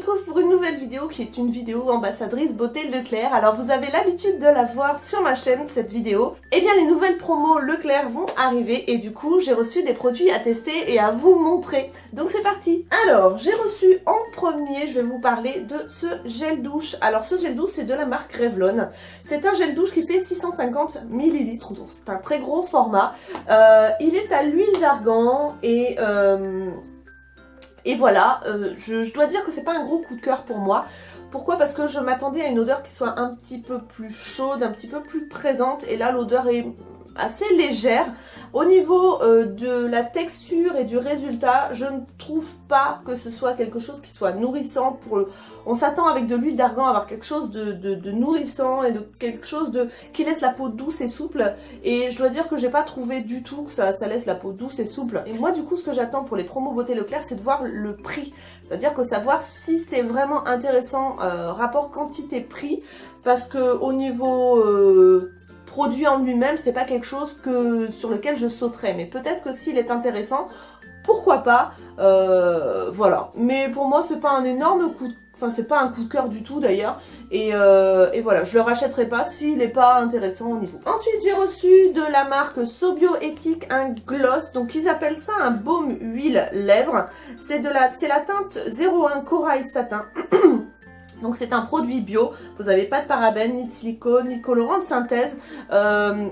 retrouve pour une nouvelle vidéo qui est une vidéo ambassadrice beauté Leclerc. Alors vous avez l'habitude de la voir sur ma chaîne cette vidéo. Eh bien les nouvelles promos Leclerc vont arriver et du coup j'ai reçu des produits à tester et à vous montrer. Donc c'est parti. Alors j'ai reçu en premier, je vais vous parler de ce gel douche. Alors ce gel douche c'est de la marque Revlon. C'est un gel douche qui fait 650 ml, donc c'est un très gros format. Il est à l'huile d'argan et voilà, je dois dire que c'est pas un gros coup de cœur pour moi. Pourquoi? Parce que je m'attendais à une odeur qui soit un petit peu plus chaude, un petit peu plus présente. Et là, l'odeur est assez légère. Au niveau de la texture et du résultat, je ne trouve pas que ce soit quelque chose qui soit nourrissant. On s'attend avec de l'huile d'argan à avoir quelque chose de nourrissant et de quelque chose qui laisse la peau douce et souple. Et je dois dire que j'ai pas trouvé du tout que ça laisse la peau douce et souple. Et moi du coup ce que j'attends pour les promos beauté Leclerc, c'est de voir le prix. C'est-à-dire que savoir si c'est vraiment intéressant rapport quantité-prix. Parce que au niveau produit en lui-même, c'est pas quelque chose sur lequel je sauterais. Mais peut-être que s'il est intéressant, pourquoi pas, voilà. Mais pour moi, c'est pas un énorme coup de... Enfin, c'est pas un coup de cœur du tout d'ailleurs. Et voilà, je le rachèterai pas s'il n'est pas intéressant au niveau. Ensuite, j'ai reçu de la marque Sobioéthique un gloss. Donc, ils appellent ça un baume huile lèvres. C'est la teinte 01 Corail Satin. Donc c'est un produit bio, vous n'avez pas de parabènes, ni de silicone, ni de colorant de synthèse.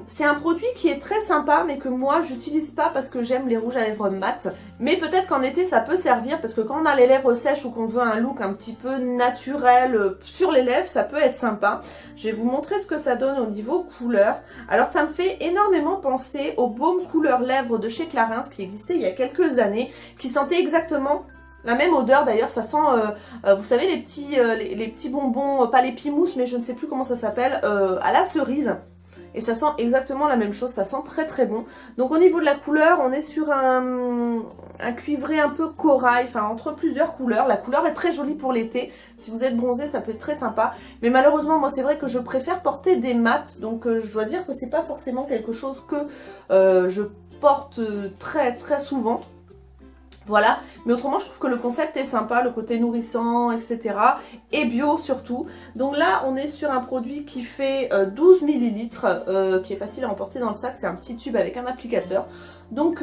C'est un produit qui est très sympa mais que moi j'utilise pas parce que j'aime les rouges à lèvres mat. Mais peut-être qu'en été ça peut servir parce que quand on a les lèvres sèches ou qu'on veut un look un petit peu naturel sur les lèvres, ça peut être sympa. Je vais vous montrer ce que ça donne au niveau couleur. Alors ça me fait énormément penser au baume couleur lèvres de chez Clarins qui existait il y a quelques années, qui sentait exactement la même odeur. D'ailleurs ça sent, vous savez les petits bonbons, pas les pimous mais je ne sais plus comment ça s'appelle, à la cerise. Et ça sent exactement la même chose, ça sent très très bon. Donc au niveau de la couleur, on est sur un cuivré un peu corail, enfin entre plusieurs couleurs. La couleur est très jolie pour l'été, si vous êtes bronzé ça peut être très sympa. Mais malheureusement moi c'est vrai que je préfère porter des mats, donc je dois dire que c'est pas forcément quelque chose que je porte très très souvent. Voilà, mais autrement je trouve que le concept est sympa, le côté nourrissant, etc. Et bio surtout. Donc là on est sur un produit qui fait 12 ml, qui est facile à emporter dans le sac, c'est un petit tube avec un applicateur. Donc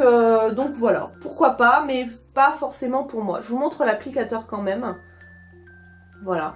voilà, pourquoi pas, mais pas forcément pour moi. Je vous montre l'applicateur quand même. Voilà.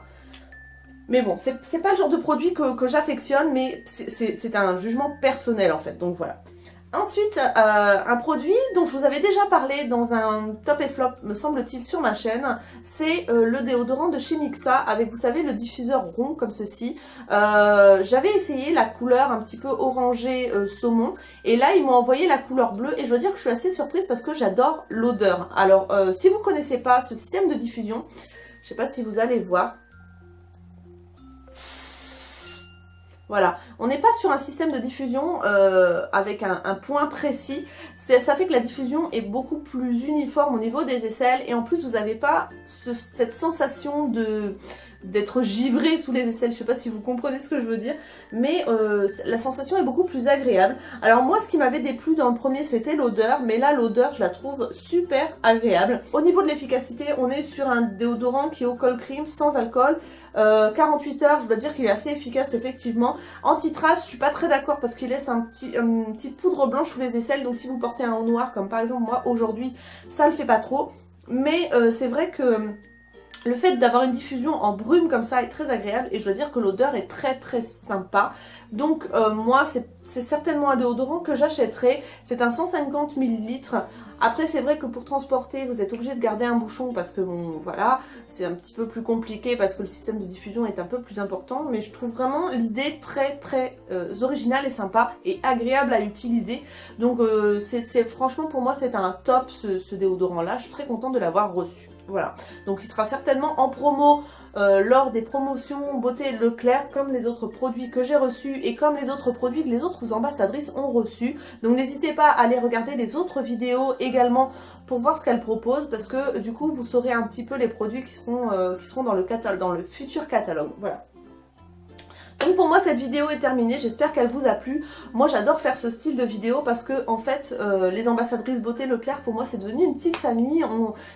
Mais bon, c'est pas le genre de produit que j'affectionne, mais c'est un jugement personnel en fait, donc voilà. Ensuite, un produit dont je vous avais déjà parlé dans un top et flop, me semble-t-il, sur ma chaîne, c'est le déodorant de chez Mixa avec, vous savez, le diffuseur rond comme ceci. J'avais essayé la couleur un petit peu orangé saumon et là ils m'ont envoyé la couleur bleue et je dois dire que je suis assez surprise parce que j'adore l'odeur. Alors, si vous ne connaissez pas ce système de diffusion, je ne sais pas si vous allez voir. Voilà, on n'est pas sur un système de diffusion avec un point précis. Ça fait que la diffusion est beaucoup plus uniforme au niveau des aisselles et en plus vous n'avez pas cette sensation d'être givré sous les aisselles. Je sais pas si vous comprenez ce que je veux dire, mais la sensation est beaucoup plus agréable. Alors moi ce qui m'avait déplu dans le premier c'était l'odeur, mais là l'odeur je la trouve super agréable. Au niveau de l'efficacité, on est sur un déodorant qui est au col cream sans alcool, 48 heures, je dois dire qu'il est assez efficace effectivement. Anti-trace, je suis pas très d'accord parce qu'il laisse une petite poudre blanche sous les aisselles, donc si vous portez un haut noir comme par exemple moi aujourd'hui, ça le fait pas trop. Mais c'est vrai que le fait d'avoir une diffusion en brume comme ça est très agréable et je dois dire que l'odeur est très très sympa. Donc moi c'est certainement un déodorant que j'achèterai. C'est un 150 ml. Après c'est vrai que pour transporter vous êtes obligé de garder un bouchon parce que bon voilà, c'est un petit peu plus compliqué parce que le système de diffusion est un peu plus important. Mais je trouve vraiment l'idée très très originale et sympa et agréable à utiliser. Donc franchement pour moi c'est un top ce déodorant là. Je suis très contente de l'avoir reçu. Voilà, donc il sera certainement en promo lors des promotions beauté Leclerc comme les autres produits que j'ai reçus et comme les autres produits que les autres ambassadrices ont reçus. Donc n'hésitez pas à aller regarder les autres vidéos également pour voir ce qu'elles proposent parce que du coup vous saurez un petit peu les produits qui seront dans le futur catalogue. Voilà. Donc pour moi cette vidéo est terminée, j'espère qu'elle vous a plu. Moi j'adore faire ce style de vidéo parce que en fait les ambassadrices beauté Leclerc pour moi c'est devenu une petite famille.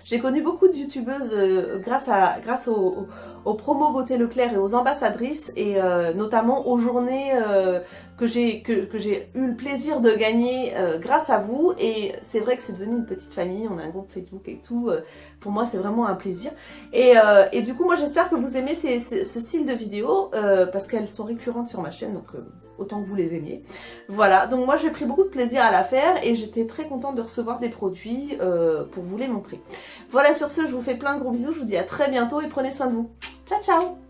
J'ai connu beaucoup de youtubeuses grâce aux promos beauté Leclerc et aux ambassadrices et notamment aux journées que j'ai eu le plaisir de gagner grâce à vous, et c'est vrai que c'est devenu une petite famille, on a un groupe Facebook et tout, pour moi c'est vraiment un plaisir. Et du coup moi j'espère que vous aimez ce style de vidéo parce qu'elles sont récurrentes sur ma chaîne, donc autant que vous les aimiez. Voilà, donc moi j'ai pris beaucoup de plaisir à la faire et j'étais très contente de recevoir des produits pour vous les montrer. Voilà, sur ce je vous fais plein de gros bisous, je vous dis à très bientôt et prenez soin de vous. Ciao ciao.